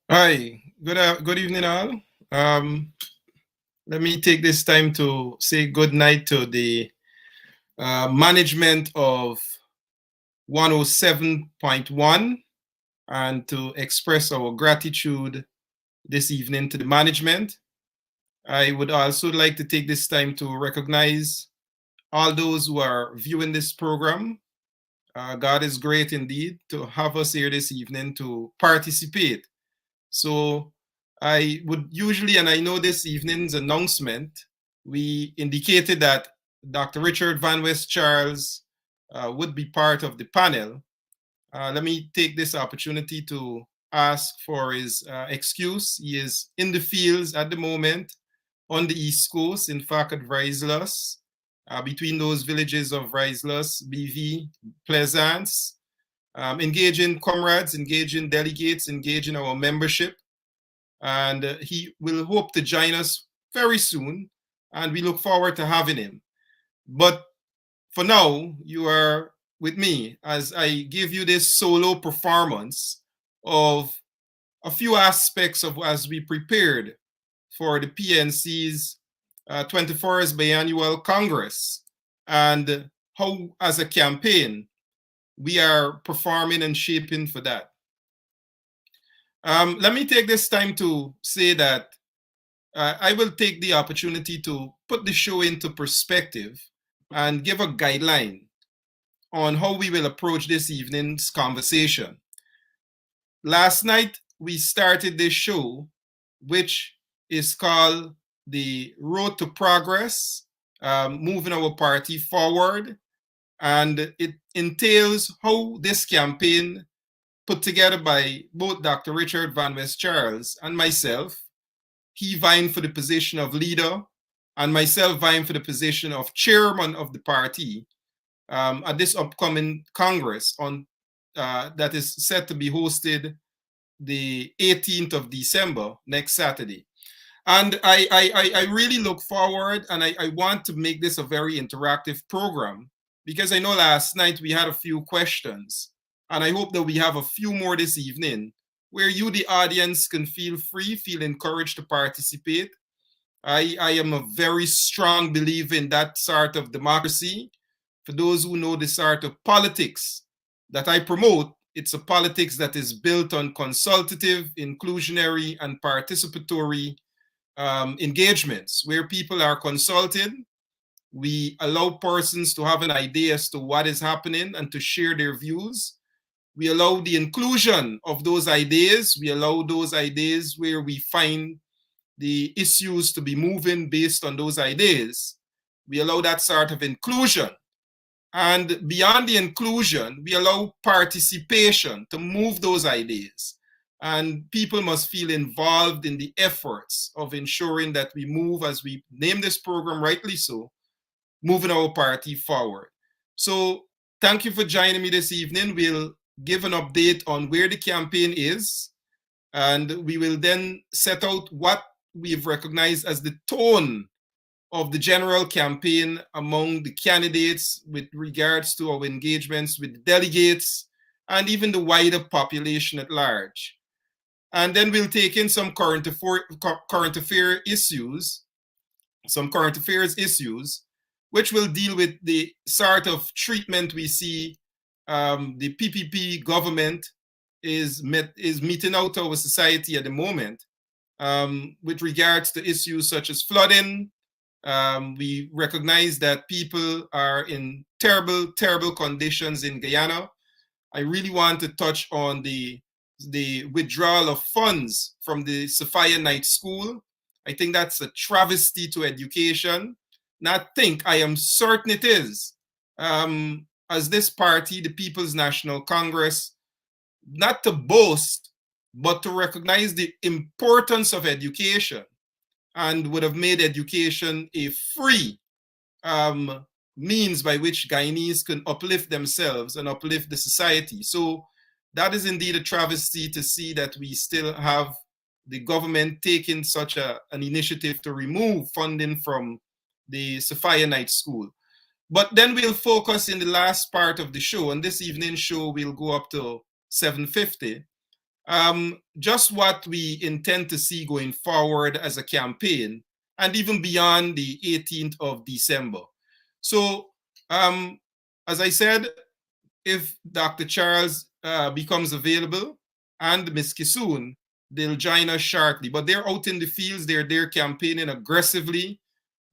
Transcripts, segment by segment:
Hi, good evening, all. Um, Let me take this time to say good night to the management of 107.1 and to express our gratitude this evening to the management. I would also like to take this time to recognize all those who are viewing this program. God is great indeed to have us here this evening to participate. So I would usually, and I know this evening's announcement, we indicated that Dr. Richard Van West Charles would be part of the panel. Let me take this opportunity to ask for his excuse. He is in the fields at the moment on the East Coast, in fact, at Riselus, between those villages of Riselus, BV, Pleasance, engaging comrades, engaging delegates, engaging our membership, and he will hope to join us very soon, and we look forward to having him. But for now, you are with me as I give you this solo performance of a few aspects of as we prepared for the PNC's 24th Biannual Congress and how, as a campaign, we are performing and shaping for that. Let me take this time to say that I will take the opportunity to put the show into perspective and give a guideline on how we will approach this evening's conversation. Last night, we started this show, which is called The Road to Progress, Moving Our Party Forward. And it entails how this campaign, put together by both Dr. Richard Van West Charles and myself, he vying for the position of leader, and myself vying for the position of chairman of the party at this upcoming Congress that is set to be hosted the 18th of December, next Saturday. And I really look forward, and I want to make this a very interactive program, because I know last night we had a few questions, and I hope that we have a few more this evening where you, the audience, can feel free, feel encouraged to participate. I am a very strong believer in that sort of democracy. For those who know the sort of politics that I promote, it's a politics that is built on consultative, inclusionary, and participatory engagements where people are consulted. We allow persons to have an idea as to what is happening and to share their views. We allow the inclusion of those ideas. We allow those ideas where we find the issues to be moving based on those ideas. We allow that sort of inclusion. And beyond the inclusion, we allow participation to move those ideas. And people must feel involved in the efforts of ensuring that we move, as we name this program rightly so, moving our party forward. So thank you for joining me this evening. We'll give an update on where the campaign is, and we will then set out what we've recognized as the tone of the general campaign among the candidates with regards to our engagements with delegates and even the wider population at large. And then we'll take in some current affairs issues, which will deal with the sort of treatment we see the PPP government is meting out our society at the moment with regards to issues such as flooding. We recognize that people are in terrible, terrible conditions in Guyana. I really want to touch on the withdrawal of funds from the Sophia Night School. I think that's a travesty to education. I am certain it is. As this party, the People's National Congress, not to boast, but to recognize the importance of education, and would have made education a free means by which Guyanese can uplift themselves and uplift the society. So that is indeed a travesty to see that we still have the government taking such an initiative to remove funding from the Sophia Night School. But then we'll focus in the last part of the show, and this evening's show will go up to 7:50. just what we intend to see going forward as a campaign and even beyond the 18th of December. So, as I said, if Dr. Charles becomes available and Ms. Kisoon, they'll join us shortly. But they're out in the fields, they're campaigning aggressively,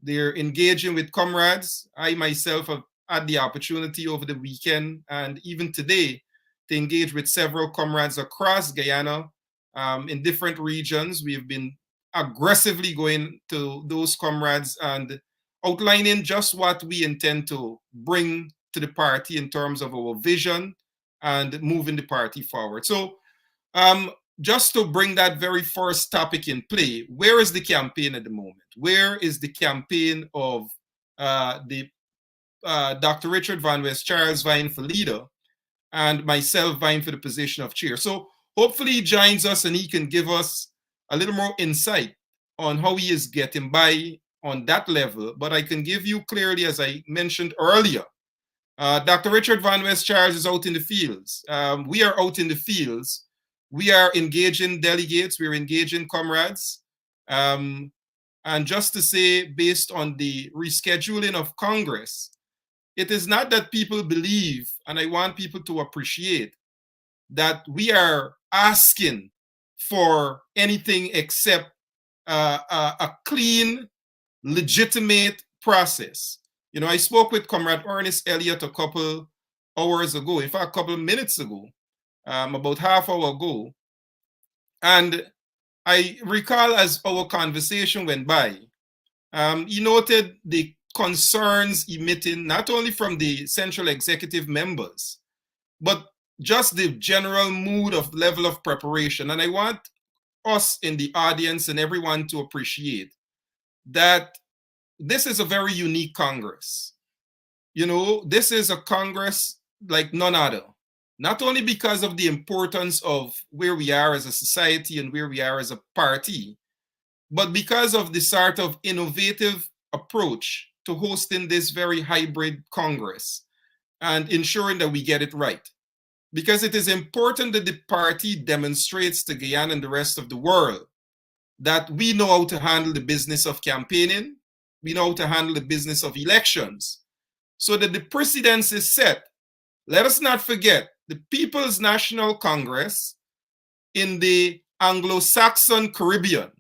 they're engaging with comrades. I myself have had the opportunity over the weekend and even today to engage with several comrades across Guyana in different regions. We have been aggressively going to those comrades and outlining just what we intend to bring to the party in terms of our vision and moving the party forward. So just to bring that very first topic in play, where is the campaign at the moment? Where is the campaign of Dr. Richard Van West Charles vying for leader and myself vying for the position of chair? So hopefully he joins us and he can give us a little more insight on how he is getting by on that level. But I can give you clearly, as I mentioned earlier, Dr. Richard Van West Charles is out in the fields. We are out in the fields. We are engaging delegates. We're engaging comrades. And just to say, based on the rescheduling of Congress, it is not that people believe, and I want people to appreciate, that we are asking for anything except a clean, legitimate process. You know, I spoke with Comrade Ernest Elliott a couple hours ago, in fact, a couple of minutes ago, about half hour ago. And I recall as our conversation went by, he noted the concerns emitting not only from the central executive members, but just the general mood of level of preparation. And I want us in the audience and everyone to appreciate that this is a very unique Congress. You know, this is a Congress like none other, not only because of the importance of where we are as a society and where we are as a party, but because of the sort of innovative approach to hosting this very hybrid Congress and ensuring that we get it right. Because it is important that the party demonstrates to Guyana and the rest of the world that we know how to handle the business of campaigning, we know how to handle the business of elections, so that the precedence is set. Let us not forget, the People's National Congress in the Anglo-Saxon Caribbean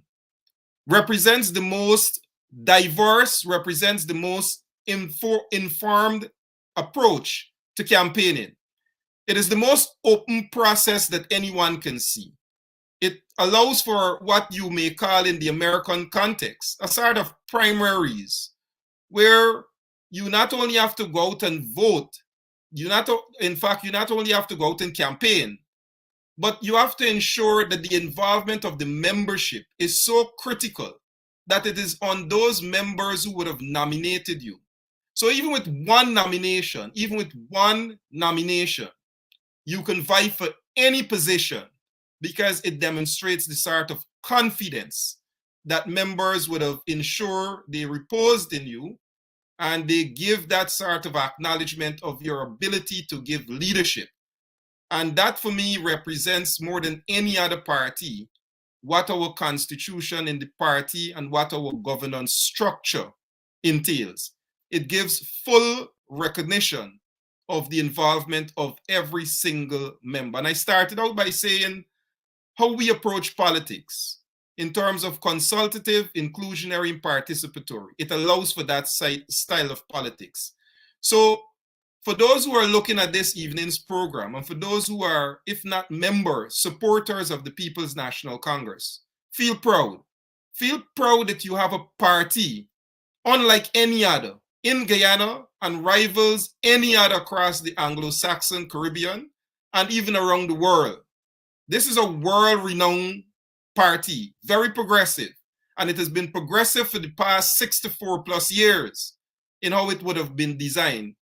represents the most diverse, represents the most informed approach to campaigning. It is the most open process that anyone can see. It allows for what you may call in the American context, a sort of primaries, where you not only have to go out and vote, you not only have to go out and campaign, but you have to ensure that the involvement of the membership is so critical that it is on those members who would have nominated you. So even with one nomination, you can vie for any position because it demonstrates the sort of confidence that members would have ensured they reposed in you, and they give that sort of acknowledgement of your ability to give leadership. And that for me represents more than any other party what our constitution in the party and what our governance structure entails. It gives full recognition of the involvement of every single member. And I started out by saying how we approach politics in terms of consultative, inclusionary, and participatory. It allows for that style of politics. So for those who are looking at this evening's program, and for those who are, if not members, supporters of the People's National Congress, feel proud. Feel proud that you have a party unlike any other in Guyana and rivals any other across the Anglo-Saxon Caribbean and even around the world. This is a world-renowned party, very progressive, and it has been progressive for the past 64 plus years in how it would have been designed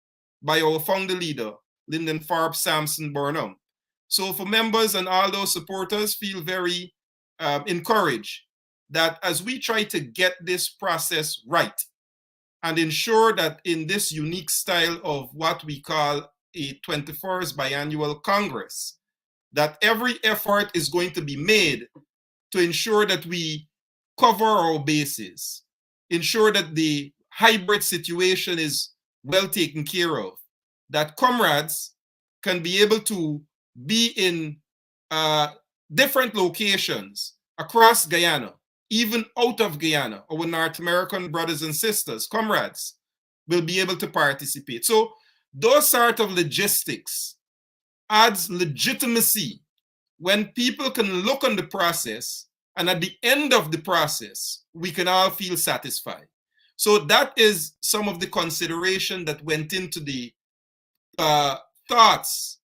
by our founder leader, Lyndon Forbes Sampson Burnham. So for members and all those supporters, feel very encouraged that as we try to get this process right and ensure that in this unique style of what we call a 21st biannual Congress, that every effort is going to be made to ensure that we cover our bases, ensure that the hybrid situation is well taken care of, that comrades can be able to be in different locations across Guyana, even out of Guyana. Our North American brothers and sisters, comrades, will be able to participate. So those sort of logistics adds legitimacy when people can look on the process, and at the end of the process, we can all feel satisfied. So that is some of the consideration that went into the thoughts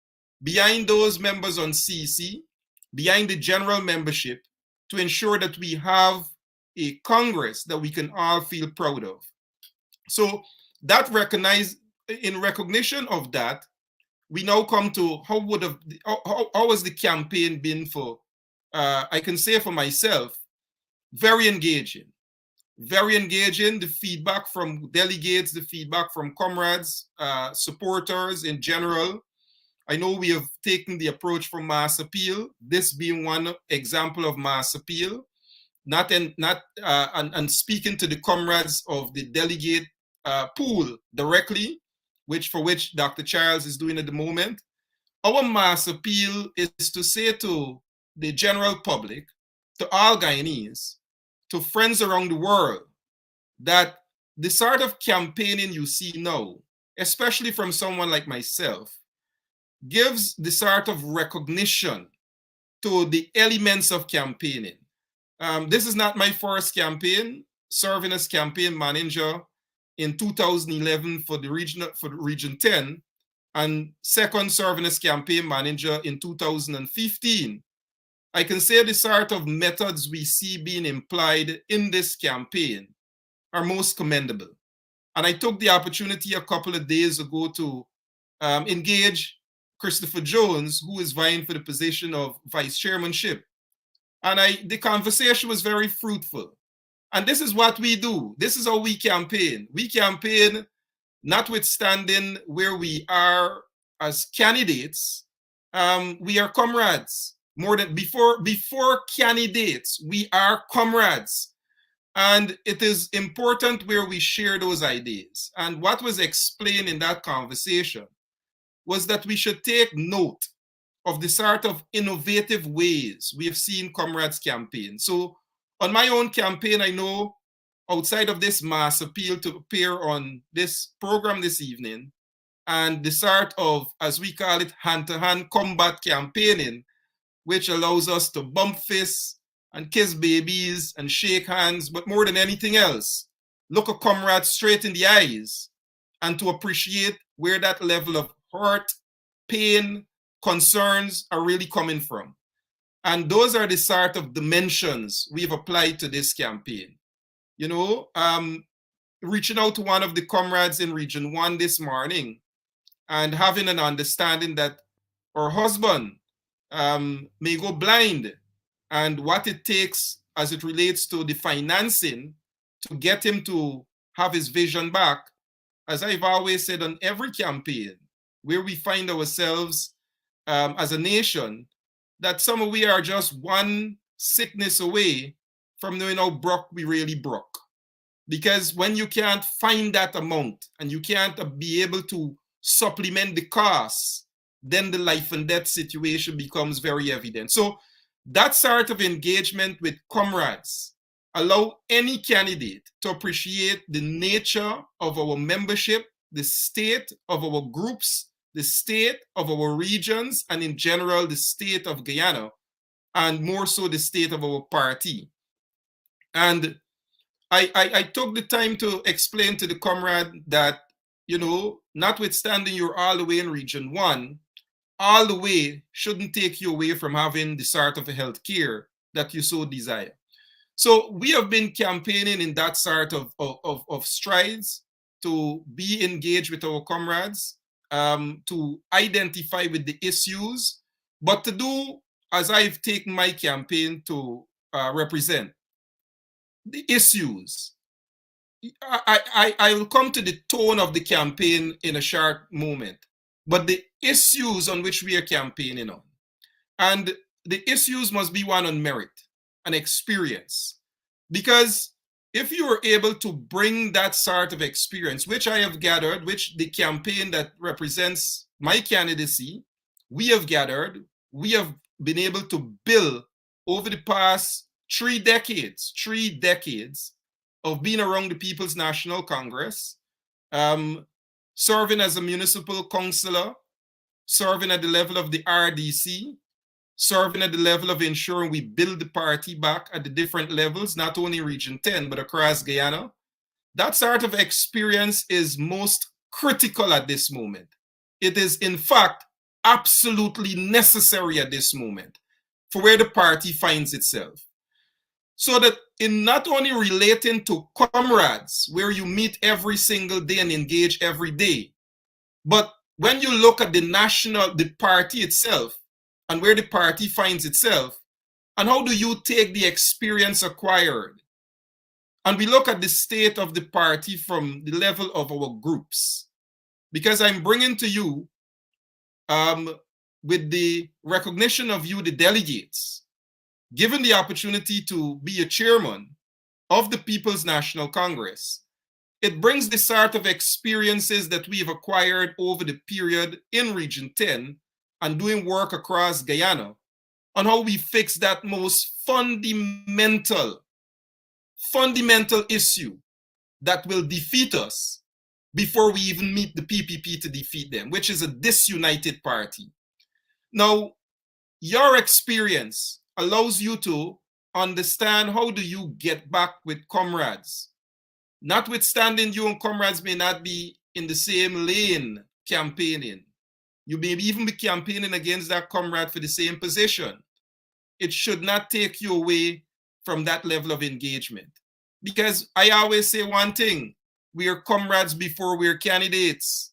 behind those members on CC, behind the general membership, to ensure that we have a Congress that we can all feel proud of. So that in recognition of that, we now come to how has the campaign been for, I can say for myself, very engaging. Very engaging, the feedback from delegates, the feedback from comrades, supporters in general. I know we have taken the approach from mass appeal, this being one example of mass appeal, and speaking to the comrades of the delegate pool directly, which Dr. Charles is doing at the moment. Our mass appeal is to say to the general public, to all Guyanese, to friends around the world, that the sort of campaigning you see now, especially from someone like myself, gives the sort of recognition to the elements of campaigning. This is not my first campaign, serving as campaign manager in 2011 for the region 10, and second serving as campaign manager in 2015. I can say the sort of methods we see being implied in this campaign are most commendable. And I took the opportunity a couple of days ago to engage Christopher Jones, who is vying for the position of vice chairmanship. And the conversation was very fruitful. And this is what we do. This is how we campaign. We campaign notwithstanding where we are as candidates. We are comrades. More than before candidates, we are comrades. And it is important where we share those ideas. And what was explained in that conversation was that we should take note of the sort of innovative ways we have seen comrades campaign. So on my own campaign, I know outside of this mass appeal to appear on this program this evening, and the sort of, as we call it, hand-to-hand combat campaigning, which allows us to bump fists and kiss babies and shake hands, but more than anything else, look a comrade straight in the eyes and to appreciate where that level of hurt, pain, concerns are really coming from. And those are the sort of dimensions we've applied to this campaign. You know, reaching out to one of the comrades in Region 1 this morning and having an understanding that her husband may go blind, and what it takes as it relates to the financing to get him to have his vision back. As I've always said on every campaign, where we find ourselves as a nation, that some of we are just one sickness away from knowing how broke we really broke. Because when you can't find that amount and you can't be able to supplement the costs, then the life and death situation becomes very evident. So that sort of engagement with comrades allow any candidate to appreciate the nature of our membership, the state of our groups, the state of our regions, and in general, the state of Guyana, and more so the state of our party. And I took the time to explain to the comrade that, you know, notwithstanding you're all the way in Region 1, all the way shouldn't take you away from having the sort of health care that you so desire. So we have been campaigning in that sort of strides to be engaged with our comrades, to identify with the issues, but to do as I've taken my campaign to represent. The issues. I will come to the tone of the campaign in a short moment, but the issues on which we are campaigning on. And the issues must be one on merit and experience. Because if you are able to bring that sort of experience, which I have gathered, which the campaign that represents my candidacy, we have gathered, we have been able to build over the past 3 decades of being around the People's National Congress, serving as a municipal councillor, serving at the level of the RDC, serving at the level of ensuring we build the party back at the different levels, not only Region 10, but across Guyana. That sort of experience is most critical at this moment. It is, in fact, absolutely necessary at this moment for where the party finds itself. So that in not only relating to comrades, where you meet every single day and engage every day, but when you look at the party itself, and where the party finds itself, and how do you take the experience acquired? And we look at the state of the party from the level of our groups. Because I'm bringing to you, with the recognition of you, the delegates, given the opportunity to be a chairman of the People's National Congress, it brings the sort of experiences that we've acquired over the period in Region 10 and doing work across Guyana on how we fix that most fundamental issue that will defeat us before we even meet the PPP to defeat them, which is a disunited party. Now, your experience allows you to understand how do you get back with comrades. Notwithstanding, you and comrades may not be in the same lane campaigning. You may even be campaigning against that comrade for the same position. It should not take you away from that level of engagement. Because I always say one thing, we are comrades before we're candidates.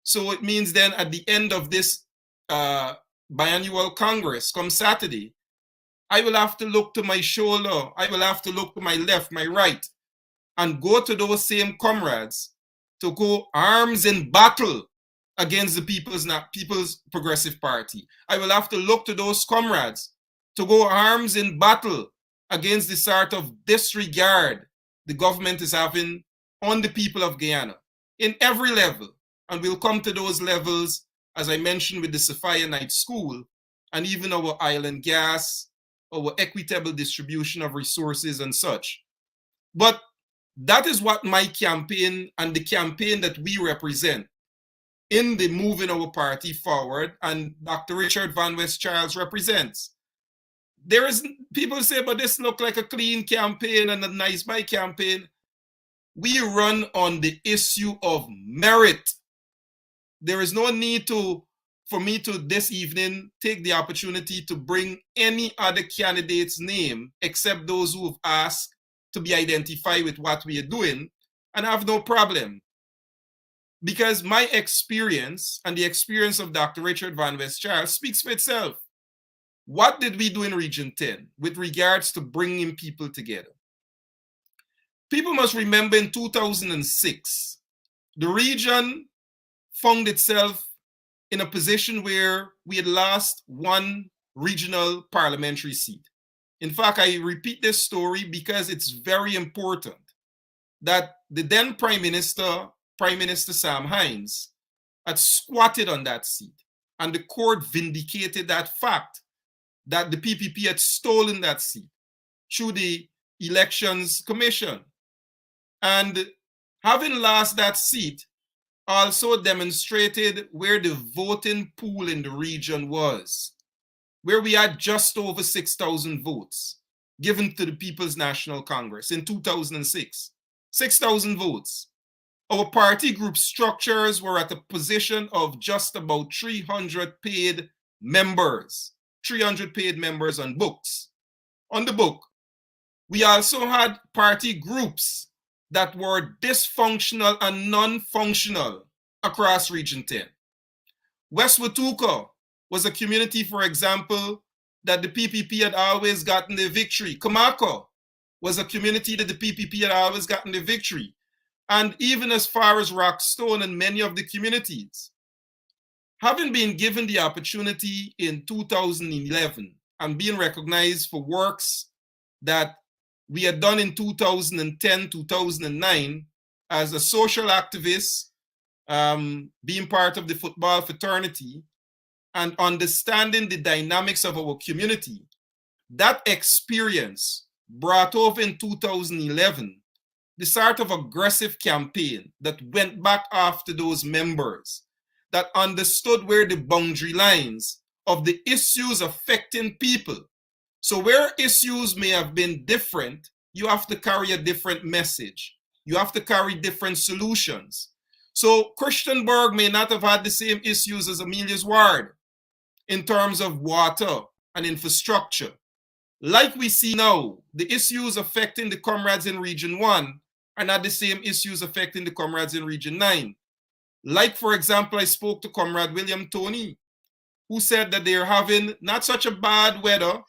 So it means then at the end of this biannual Congress, come Saturday, I will have to look to my shoulder, I will have to look to my left, my right, and go to those same comrades to go arms in battle against the People's Progressive Party. I will have to look to those comrades to go arms in battle against the sort of disregard the government is having on the people of Guyana in every level. And we'll come to those levels, as I mentioned, with the Sophia Night School, and even our island gas, our equitable distribution of resources and such. But that is what my campaign and the campaign that we represent in the moving our party forward, and Dr. Richard Van West Charles represents. There is, people say, but this look like a clean campaign and a nice by campaign. We run on the issue of merit. There is no need for me to this evening take the opportunity to bring any other candidate's name except those who have asked to be identified with what we are doing, and I have no problem. Because my experience and the experience of Dr. Richard Van West Charles speaks for itself. What did we do in Region 10 with regards to bringing people together? People must remember in 2006, the region found itself in a position where we had lost one regional parliamentary seat. In fact, I repeat this story because it's very important that the then Prime Minister Sam Hines, had squatted on that seat, and the court vindicated that fact that the PPP had stolen that seat through the Elections Commission. And having lost that seat also demonstrated where the voting pool in the region was, where we had just over 6,000 votes given to the People's National Congress in 2006. 6,000 votes. Our party group structures were at a position of just about 300 paid members. 300 paid members on the book. We also had party groups that were dysfunctional and non-functional across Region 10. West Watuka was a community, for example, that the PPP had always gotten the victory. Kamako was a community that the PPP had always gotten the victory. And even as far as Rockstone and many of the communities. Having been given the opportunity in 2011 and being recognized for works that we had done in 2010, 2009 as a social activist, being part of the football fraternity, and understanding the dynamics of our community, that experience brought over in 2011 the sort of aggressive campaign that went back after those members that understood where the boundary lines of the issues affecting people. So where issues may have been different, you have to carry a different message. You have to carry different solutions. So Christianburg may not have had the same issues as Amelia's Ward in terms of water and infrastructure. Like we see now, the issues affecting the comrades in Region 1 are not the same issues affecting the comrades in Region 9. Like, for example, I spoke to Comrade William Tony, who said that they're having not such a bad weather,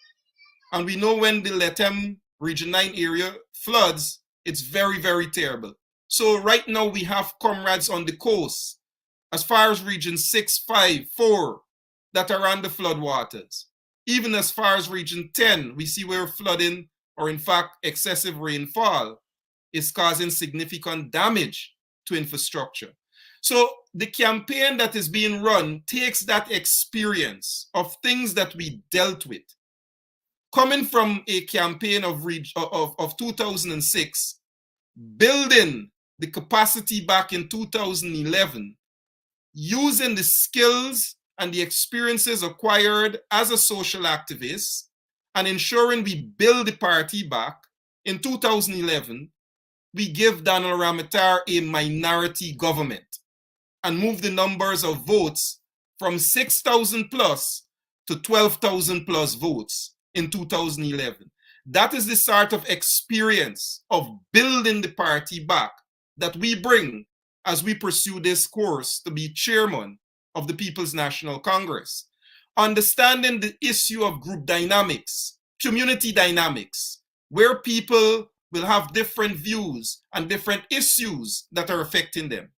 and we know when the Letem Region 9 area floods, it's very, very terrible. So right now we have comrades on the coast, as far as Region 6, 5, 4, that are on the floodwaters. Even as far as Region 10, we see where flooding, or in fact excessive rainfall, is causing significant damage to infrastructure. So the campaign that is being run takes that experience of things that we dealt with, coming from a campaign of 2006, building the capacity back in 2011, using the skills and the experiences acquired as a social activist, and ensuring we build the party back. In 2011, we give Donald Ramotar a minority government and move the numbers of votes from 6,000 plus to 12,000 plus votes in 2011. That is the sort of experience of building the party back that we bring as we pursue this course to be chairman of the People's National Congress. Understanding the issue of group dynamics, community dynamics, where people will have different views and different issues that are affecting them.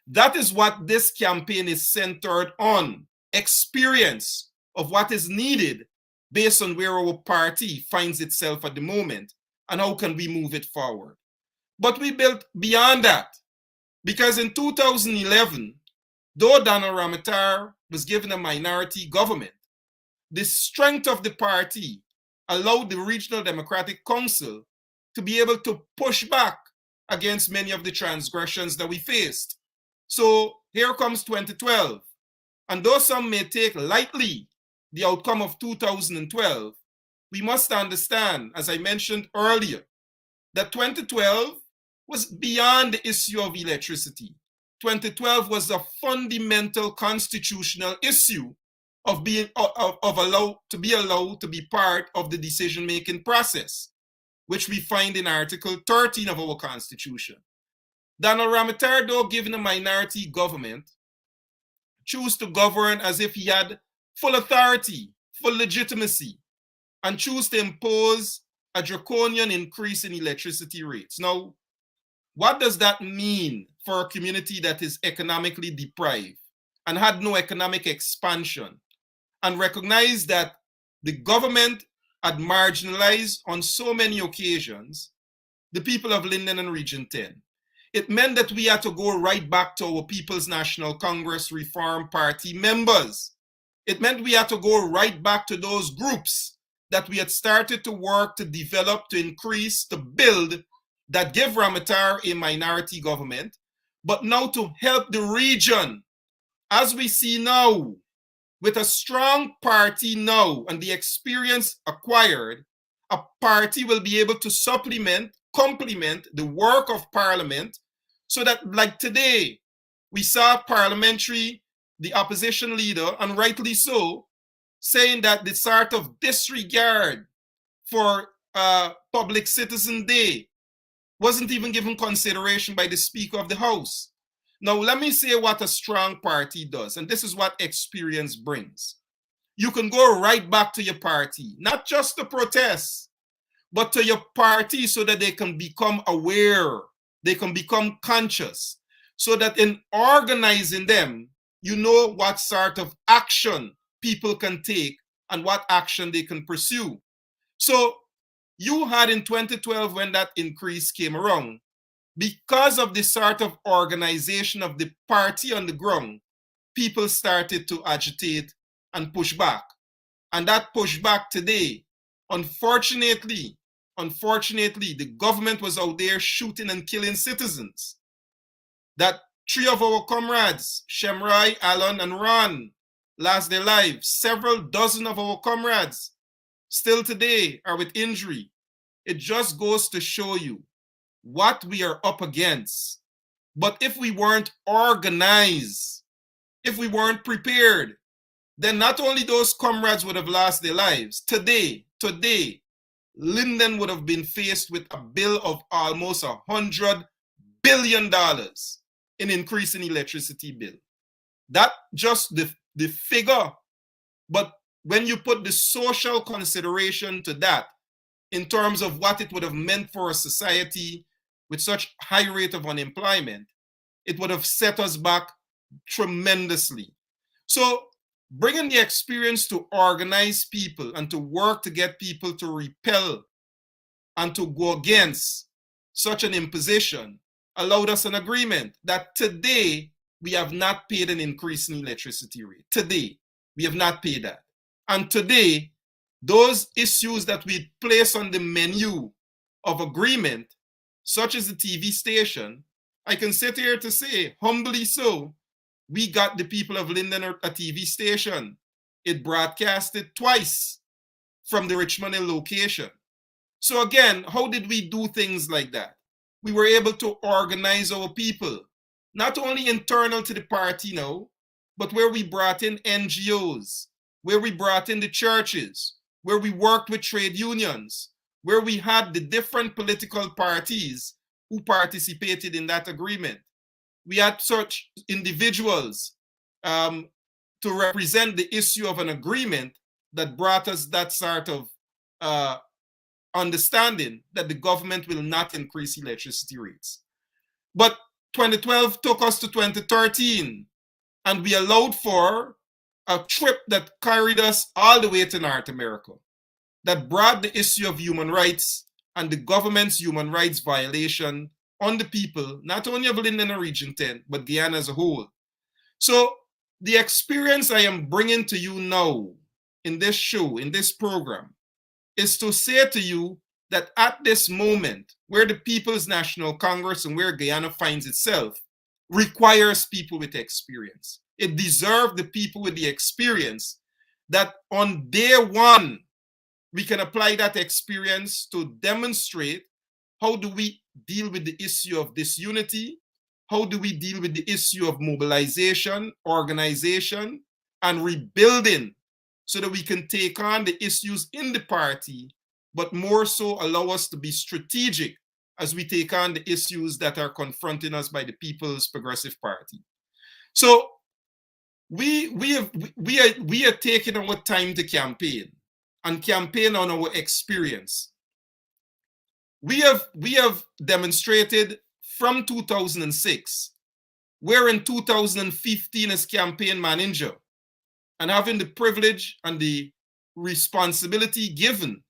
That is what this campaign is centered on, experience of what is needed based on where our party finds itself at the moment and how can we move it forward. But we built beyond that, because in 2011, though Donald Ramotar was given a minority government, the strength of the party allowed the Regional Democratic Council to be able to push back against many of the transgressions that we faced. So here comes 2012. And though some may take lightly the outcome of 2012, we must understand, as I mentioned earlier, that 2012 was beyond the issue of electricity. 2012 was a fundamental constitutional issue of being allowed to be part of the decision-making process, which we find in Article 13 of our Constitution. Donald Ramotar, though given a minority government, chose to govern as if he had full authority, full legitimacy, and chose to impose a draconian increase in electricity rates. Now, what does that mean for a community that is economically deprived and had no economic expansion, and recognized that the government had marginalized on so many occasions the people of Linden and Region 10? It meant that we had to go right back to our People's National Congress Reform Party members. It meant we had to go right back to those groups that we had started to work to develop, to increase, to build, that give Ramotar a minority government, but now to help the region. As we see now, with a strong party now and the experience acquired, a party will be able to supplement, complement the work of Parliament, so that, like today, we saw the opposition leader, and rightly so, saying that the sort of disregard for Public Citizen Day wasn't even given consideration by the Speaker of the House. Now, let me say what a strong party does, and this is what experience brings. You can go right back to your party, not just to protest, but to your party so that they can become aware, they can become conscious, so that in organizing them, you know what sort of action people can take and what action they can pursue. So you had in 2012, when that increase came around, because of the sort of organization of the party on the ground, people started to agitate and push back. And that pushback today, unfortunately, the government was out there shooting and killing citizens. That 3 of our comrades, Shemrai, Alan, and Ron, lost their lives. Several dozen of our comrades still today are with injury. It just goes to show you what we are up against. But if we weren't organized, if we weren't prepared, then not only those comrades would have lost their lives. Today, Linden would have been faced with a bill of almost $100 billion in increase in electricity bill. That just the figure. But when you put the social consideration to that, in terms of what it would have meant for a society with such high rate of unemployment, it would have set us back tremendously. So bringing the experience to organize people and to work to get people to repel and to go against such an imposition allowed us an agreement that today we have not paid an increase in electricity rate. Today, we have not paid that. And today, those issues that we place on the menu of agreement, such as the TV station, I can sit here to say, humbly so, we got the people of Linden a TV station. It broadcasted twice from the Richmond Hill location. So again, how did we do things like that? We were able to organize our people, not only internal to the party now, but where we brought in NGOs, where we brought in the churches, where we worked with trade unions, where we had the different political parties who participated in that agreement. We had such individuals to represent the issue of an agreement that brought us that sort of understanding that the government will not increase electricity rates. But 2012 took us to 2013, and we allowed for a trip that carried us all the way to North America, that brought the issue of human rights and the government's human rights violation on the people, not only of Linden and Region 10, but Guyana as a whole. So the experience I am bringing to you now in this show, in this program, is to say to you that at this moment, where the People's National Congress and where Guyana finds itself, requires people with experience. It deserves the people with the experience that on day one, we can apply that experience to demonstrate how do we deal with the issue of disunity, how do we deal with the issue of mobilization, organization, and rebuilding so that we can take on the issues in the party, but more so allow us to be strategic as we take on the issues that are confronting us by the People's Progressive Party. So we are taking our time to campaign and campaign on our experience. We have demonstrated from 2006, where in 2015 as campaign manager, and having the privilege and the responsibility given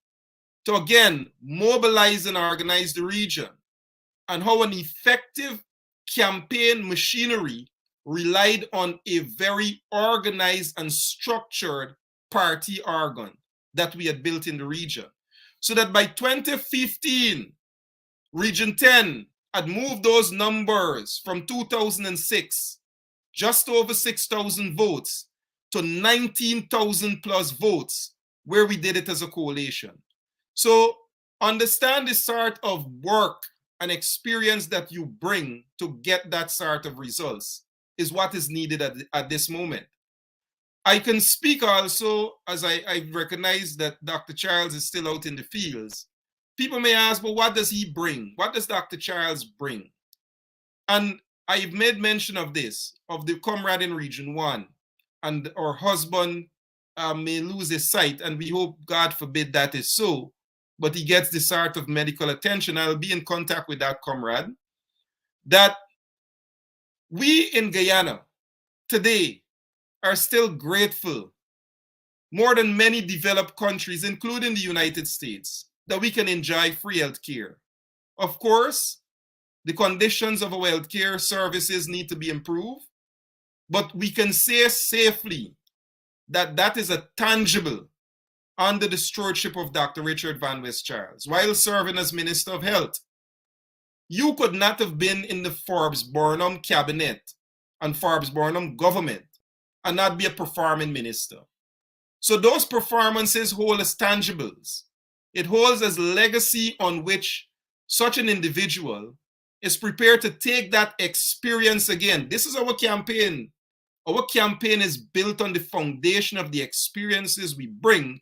to again mobilize and organize the region, and how an effective campaign machinery relied on a very organized and structured party organ that we had built in the region. So that by 2015, Region 10 had moved those numbers from 2006, just over 6,000 votes, to 19,000 plus votes, where we did it as a coalition. So understand the sort of work and experience that you bring to get that sort of results is what is needed at this moment. I can speak also, as I recognize that Dr. Charles is still out in the fields. People may ask, well, what does he bring? What does Dr. Charles bring? And I've made mention of this, of the comrade in Region 1, and our husband may lose his sight, and we hope, God forbid, that is so, but he gets the sort of medical attention. I'll be in contact with that comrade. That we in Guyana today are still grateful, more than many developed countries, including the United States, that we can enjoy free health care. Of course, the conditions of our health care services need to be improved, but we can say safely that that is a tangible under the stewardship of Dr. Richard Van West Charles while serving as Minister of Health. You could not have been in the Forbes-Burnham cabinet and Forbes-Burnham government and not be a performing minister. So those performances hold as tangibles. It holds as legacy on which such an individual is prepared to take that experience again. This is our campaign. Our campaign is built on the foundation of the experiences we bring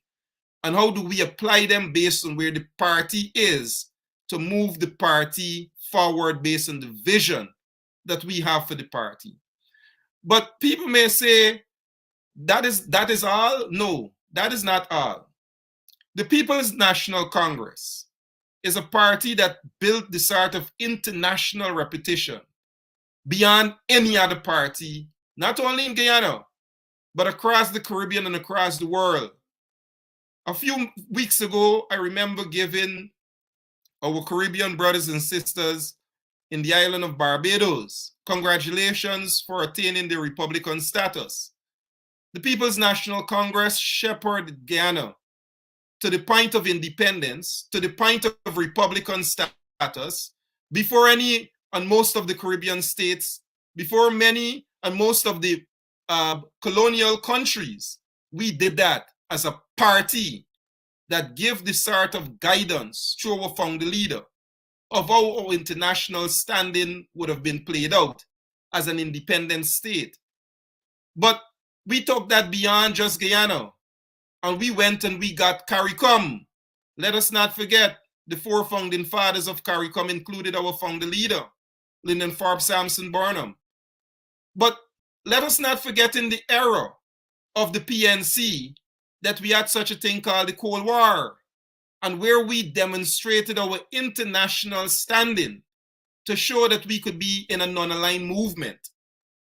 and how do we apply them based on where the party is to move the party forward based on the vision that we have for the party. But people may say, that is all? No, that is not all. The People's National Congress is a party that built the sort of international reputation beyond any other party, not only in Guyana, but across the Caribbean and across the world. A few weeks ago, I remember giving our Caribbean brothers and sisters in the island of Barbados congratulations for attaining their Republican status. The People's National Congress shepherded Guyana to the point of independence, to the point of Republican status, before any and most of the Caribbean states, before many and most of the colonial countries. We did that as a party that gave the sort of guidance through our founder leader of how our international standing would have been played out as an independent state. But we took that beyond just Guyana, and we went and we got CARICOM. Let us not forget the four founding fathers of CARICOM included our founder leader, Lyndon Forbes Sampson Burnham. But let us not forget in the era of the PNC that we had such a thing called the Cold War, and where we demonstrated our international standing to show that we could be in a non-aligned movement.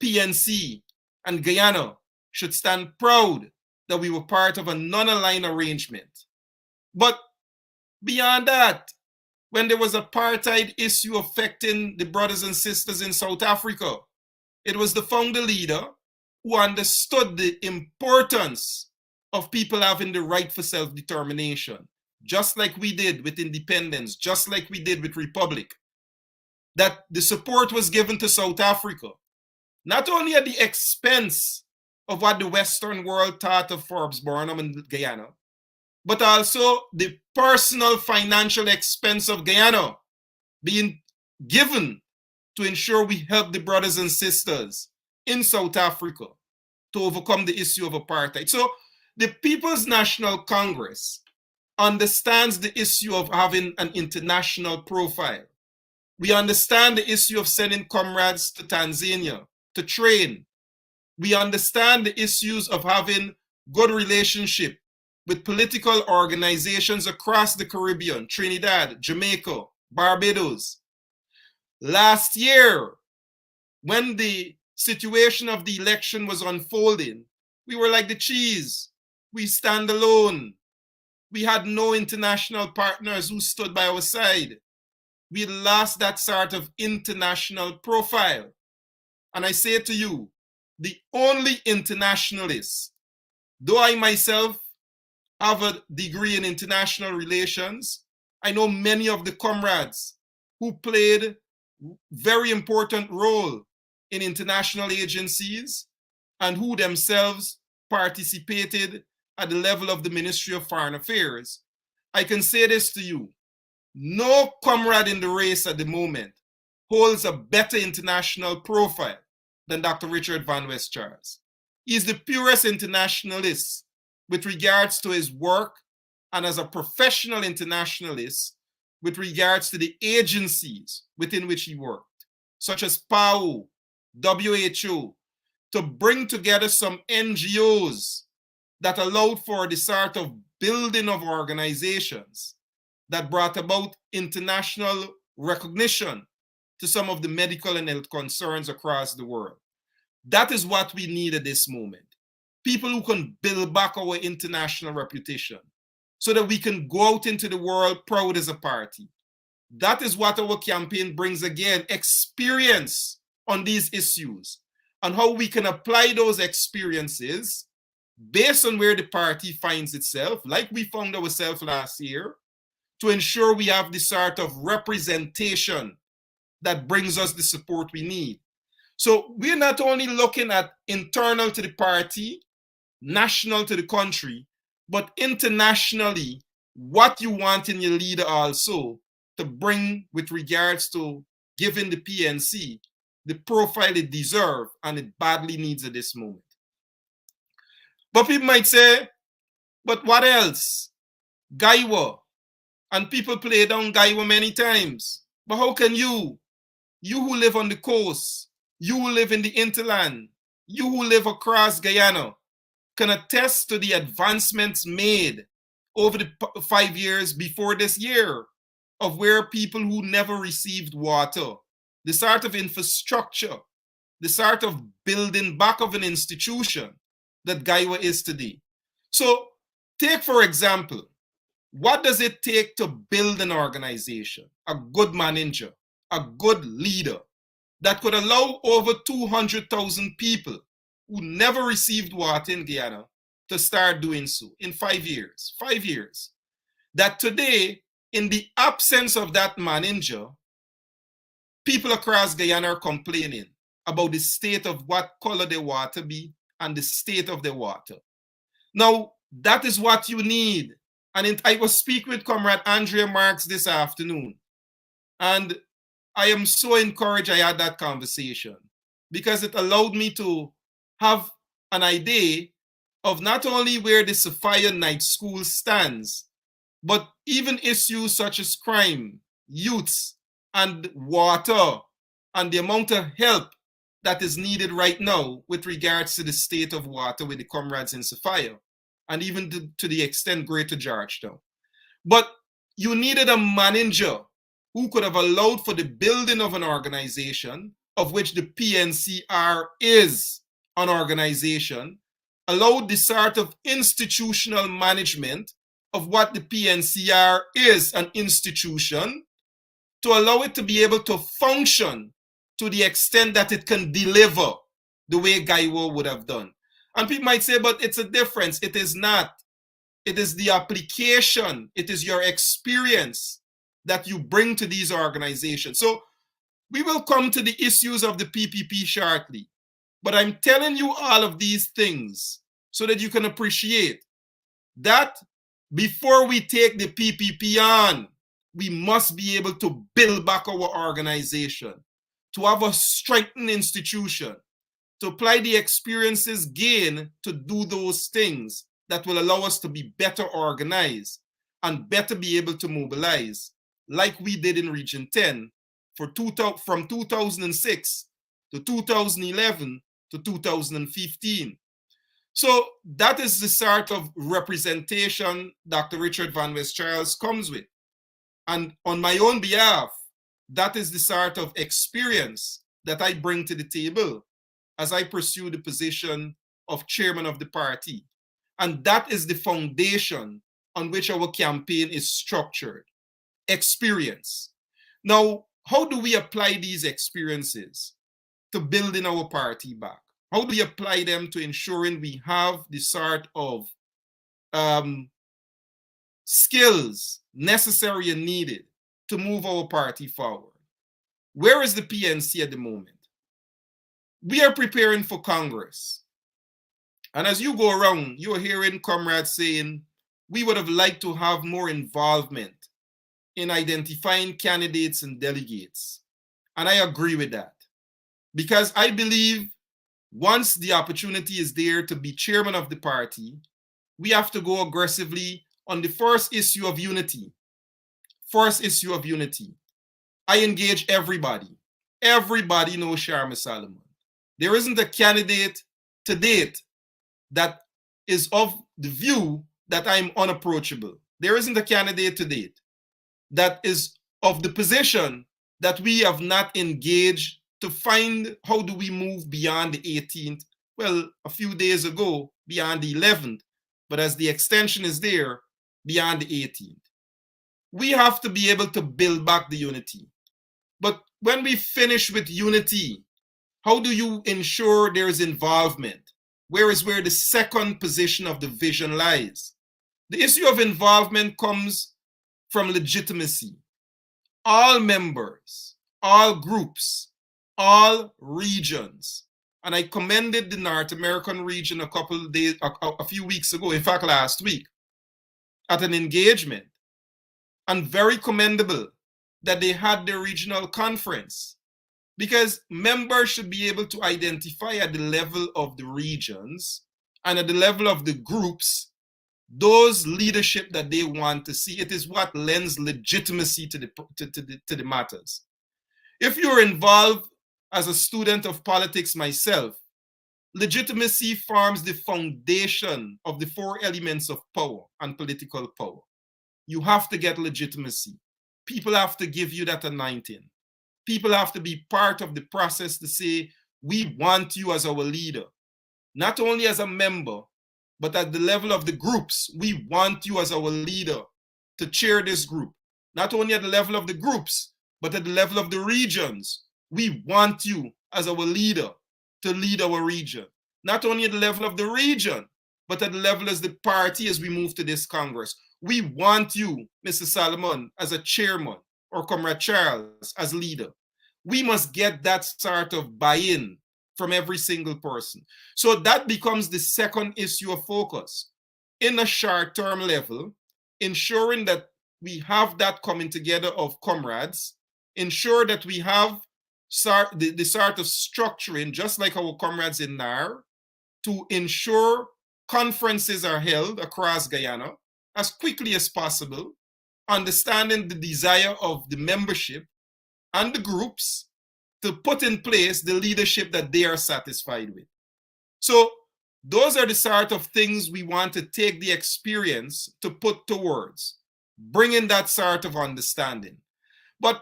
PNC and Guyana should stand proud that we were part of a non-aligned arrangement. But beyond that, when there was an apartheid issue affecting the brothers and sisters in South Africa, it was the founder leader who understood the importance of people having the right for self-determination, just like we did with independence, just like we did with Republic. That the support was given to South Africa, not only at the expense of what the Western world thought of Forbes Burnham and Guyana, but also the personal financial expense of Guyana being given to ensure we help the brothers and sisters in South Africa to overcome the issue of apartheid. So the People's National Congress understands the issue of having an international profile. We understand the issue of sending comrades to Tanzania to train. We understand the issues of having good relationship with political organizations across the Caribbean, Trinidad, Jamaica, Barbados. Last year, when the situation of the election was unfolding, we were like the cheese. We stand alone. We had no international partners who stood by our side. We lost that sort of international profile. And I say to you, the only internationalist, though I myself have a degree in international relations, I know many of the comrades who played very important role in international agencies and who themselves participated at the level of the Ministry of Foreign Affairs. I can say this to you, no comrade in the race at the moment holds a better international profile than Dr. Richard Van West Charles. He is the purest internationalist with regards to his work and as a professional internationalist with regards to the agencies within which he worked, such as PAO, WHO, to bring together some NGOs that allowed for the sort of building of organizations that brought about international recognition to some of the medical and health concerns across the world. That is what we need at this moment. People who can build back our international reputation so that we can go out into the world proud as a party. That is what our campaign brings again, experience on these issues and how we can apply those experiences based on where the party finds itself, like we found ourselves last year, to ensure we have the sort of representation that brings us the support we need. So we're not only looking at internal to the party, national to the country, but internationally, what you want in your leader also to bring with regards to giving the PNC the profile it deserves and it badly needs at this moment. But people might say, but what else? Gaiwa. And people play down Gaiwa many times. But how can you who live on the coast, you who live in the interland, you who live across Guyana, can attest to the advancements made over the 5 years before this year of where people who never received water, the sort of infrastructure, the sort of building back of an institution that Gaiwa is today. So take, for example, what does it take to build an organization, a good manager, a good leader that could allow over 200,000 people who never received water in Guyana to start doing so in 5 years? 5 years. That today, in the absence of that manager, people across Guyana are complaining about the state of what color their water be and the state of their water. Now, that is what you need. And I was speaking with Comrade Andrea Marks this afternoon. And I am so encouraged I had that conversation because it allowed me to have an idea of not only where the Sophia Night School stands, but even issues such as crime, youths, and water, and the amount of help that is needed right now with regards to the state of water with the comrades in Sophia, and even to the extent Greater Georgetown. But you needed a manager who could have allowed for the building of an organization, of which the PNCR is an organization, allowed the sort of institutional management of what the PNCR is, an institution, to allow it to be able to function to the extent that it can deliver the way Gaiwo would have done. And people might say, but it's a difference. It is not. It is the application. It is your experience that you bring to these organizations. So we will come to the issues of the PPP shortly. But I'm telling you all of these things so that you can appreciate that before we take the PPP on, we must be able to build back our organization, to have a strengthened institution, to apply the experiences gained to do those things that will allow us to be better organized and better be able to mobilize, like we did in Region 10 from 2006 to 2011 to 2015. So that is the sort of representation Dr. Richard Van West Charles comes with. And on my own behalf, that is the sort of experience that I bring to the table as I pursue the position of chairman of the party. And that is the foundation on which our campaign is structured. Experience. Now, how do we apply these experiences to building our party back? How do we apply them to ensuring we have the sort of skills necessary and needed to move our party forward? Where is the PNC at the moment? We are preparing for Congress. And as you go around, you are hearing comrades saying, we would have liked to have more involvement in identifying candidates and delegates. And I agree with that. Because I believe once the opportunity is there to be chairman of the party, we have to go aggressively on the first issue of unity. First issue of unity. I engage everybody. Everybody knows Sharma Solomon. There isn't a candidate to date that is of the view that I'm unapproachable. There isn't a candidate to date that is of the position that we have not engaged to find how do we move beyond the 18th. Well, a few days ago, beyond the 11th, but as the extension is there, beyond the 18th. We have to be able to build back the unity. But when we finish with unity, how do you ensure there is involvement? Where is where the second position of the vision lies? The issue of involvement comes from legitimacy. All members, all groups, all regions, and I commended the North American region a few weeks ago, in fact last week, at an engagement, and very commendable that they had their regional conference, because members should be able to identify at the level of the regions and at the level of the groups those leadership that they want to see. It is what lends legitimacy to the matters. If you're involved as a student of politics myself, legitimacy forms the foundation of the four elements of power and political power. You have to get legitimacy. People have to give you that anointing. People have to be part of the process to say, we want you as our leader. Not only as a member, but at the level of the groups, we want you as our leader to chair this group. Not only at the level of the groups, but at the level of the regions, we want you as our leader to lead our region. Not only at the level of the region, but at the level as the party as we move to this Congress. We want you, Mr. Solomon, as a chairman, or Comrade Charles as leader. We must get that sort of buy-in from every single person. So that becomes the second issue of focus. In a short-term level, ensuring that we have that coming together of comrades, ensure that we have the sort of structuring, just like our comrades in NAR, to ensure conferences are held across Guyana as quickly as possible, understanding the desire of the membership and the groups to put in place the leadership that they are satisfied with. So those are the sort of things we want to take the experience to put towards bringing that sort of understanding. But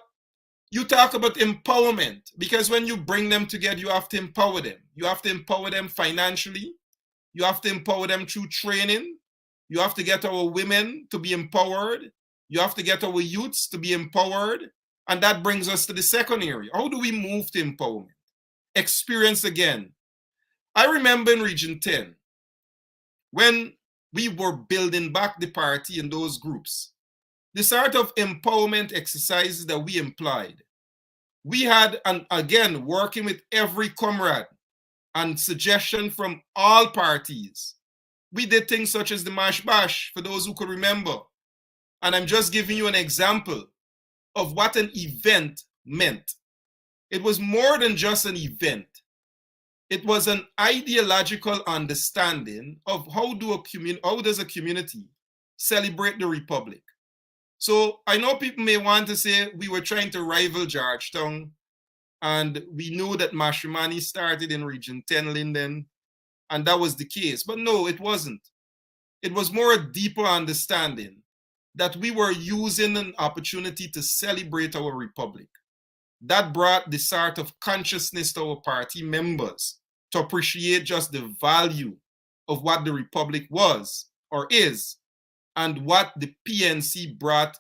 you talk about empowerment, because when you bring them together, you have to empower them. You have to empower them financially. You have to empower them through training. You have to get our women to be empowered. You have to get our youths to be empowered. And that brings us to the second area. How do we move to empowerment? Experience again. I remember in Region 10, when we were building back the party in those groups, the sort of empowerment exercises that we employed, we had, and again, working with every comrade and suggestion from all parties. We did things such as the Mash Bash, for those who could remember. And I'm just giving you an example of what an event meant. It was more than just an event. It was an ideological understanding of how does a community celebrate the Republic. So I know people may want to say we were trying to rival Georgetown, and we knew that Mashrimani started in Region 10, Linden, and that was the case. But no, it wasn't. It was more a deeper understanding that we were using an opportunity to celebrate our Republic. That brought the sort of consciousness to our party members to appreciate just the value of what the Republic was or is, and what the PNC brought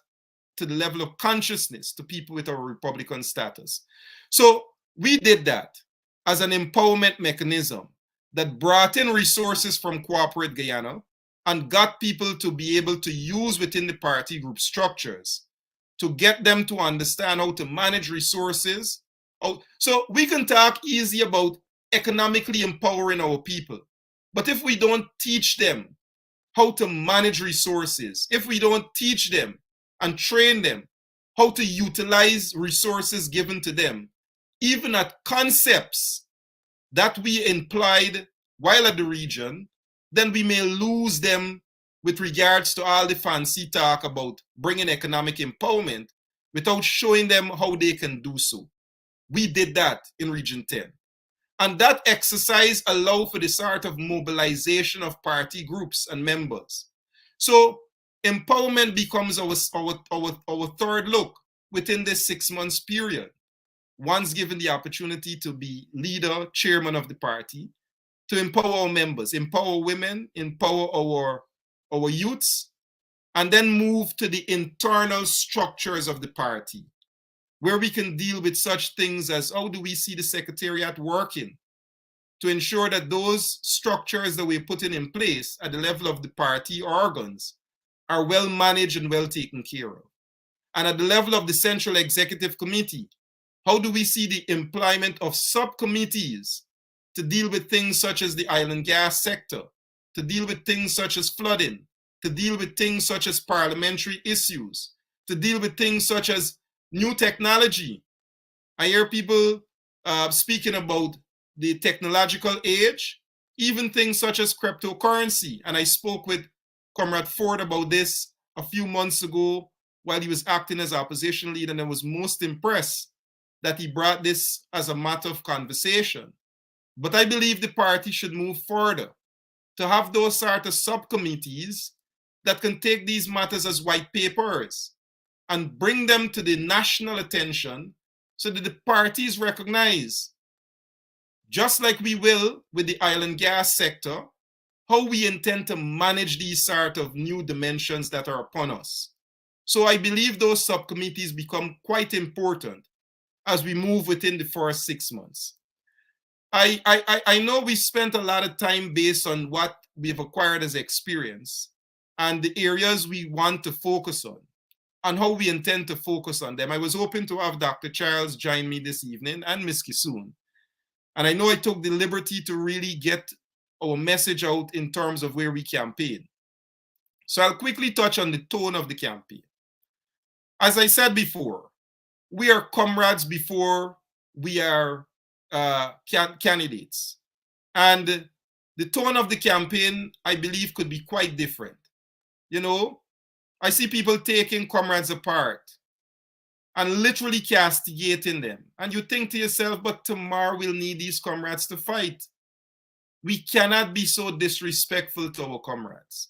to the level of consciousness to people with our Republican status. So we did that as an empowerment mechanism that brought in resources from Corporate Guyana and got people to be able to use within the party group structures to get them to understand how to manage resources. So we can talk easy about economically empowering our people, but if we don't teach them how to manage resources, if we don't teach them and train them how to utilize resources given to them, even at concepts that we implied while at the region, then we may lose them with regards to all the fancy talk about bringing economic empowerment without showing them how they can do so. We did that in Region 10. And that exercise allowed for the sort of mobilization of party groups and members. So empowerment becomes our third look within this 6 months period. once given the opportunity to be leader, chairman of the party, to empower our members, empower women, empower our youths, and then move to the internal structures of the party, where we can deal with such things as how do we see the secretariat working to ensure that those structures that we're putting in place at the level of the party organs are well managed and well taken care of. And at the level of the Central Executive Committee, how do we see the employment of subcommittees to deal with things such as the oil and gas sector, to deal with things such as flooding, to deal with things such as parliamentary issues, to deal with things such as new technology. I hear people speaking about the technological age, even things such as cryptocurrency. And I spoke with Comrade Ford about this a few months ago while he was acting as opposition leader, and I was most impressed that he brought this as a matter of conversation. But I believe the party should move further to have those sort of subcommittees that can take these matters as white papers and bring them to the national attention so that the parties recognize, just like we will with the oil and gas sector, how we intend to manage these sort of new dimensions that are upon us. So I believe those subcommittees become quite important as we move within the first 6 months. I know we spent a lot of time based on what we've acquired as experience and the areas we want to focus on and how we intend to focus on them. I was hoping to have Dr. Charles join me this evening and Ms. Kisoon. And I know I took the liberty to really get our message out in terms of where we campaign. So I'll quickly touch on the tone of the campaign. As I said before, we are comrades before we are candidates. And the tone of the campaign, I believe, could be quite different. You know, I see people taking comrades apart and literally castigating them. And you think to yourself, but tomorrow we'll need these comrades to fight. We cannot be so disrespectful to our comrades.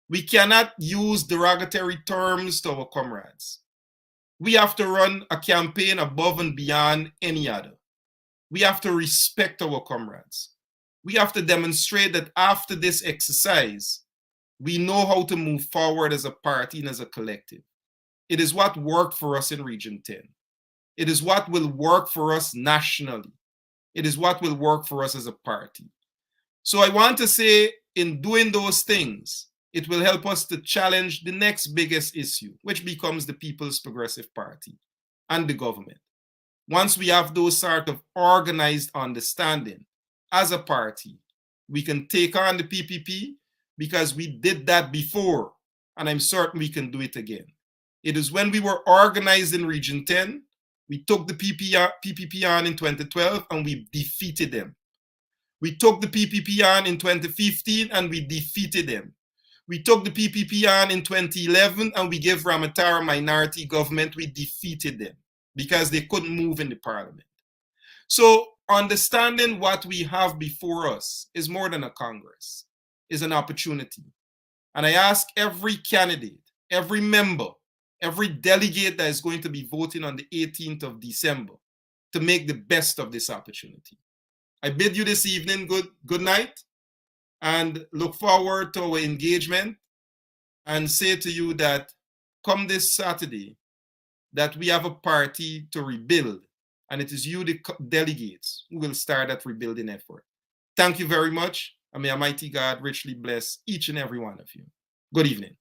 We cannot use derogatory terms to our comrades. We have to run a campaign above and beyond any other. We have to respect our comrades. We have to demonstrate that after this exercise, we know how to move forward as a party and as a collective. It is what worked for us in Region 10. It is what will work for us nationally. It is what will work for us as a party. So I want to say, in doing those things, it will help us to challenge the next biggest issue, which becomes the People's Progressive Party and the government. Once we have those sort of organized understanding as a party, we can take on the PPP because we did that before, and I'm certain we can do it again. It is when we were organized in Region 10, we took the PPP on in 2012 and we defeated them. We took the PPP on in 2015 and we defeated them. We took the PPP on in 2011 and we gave Ramatara minority government. We defeated them because they couldn't move in the parliament. So understanding what we have before us is more than a Congress, is an opportunity. And I ask every candidate, every member, every delegate that is going to be voting on the 18th of December to make the best of this opportunity. I bid you this evening good night and look forward to our engagement and say to you that come this Saturday, that we have a party to rebuild, and it is you, the delegates, who will start that rebuilding effort. Thank you very much, and may Almighty God richly bless each and every one of you. Good evening.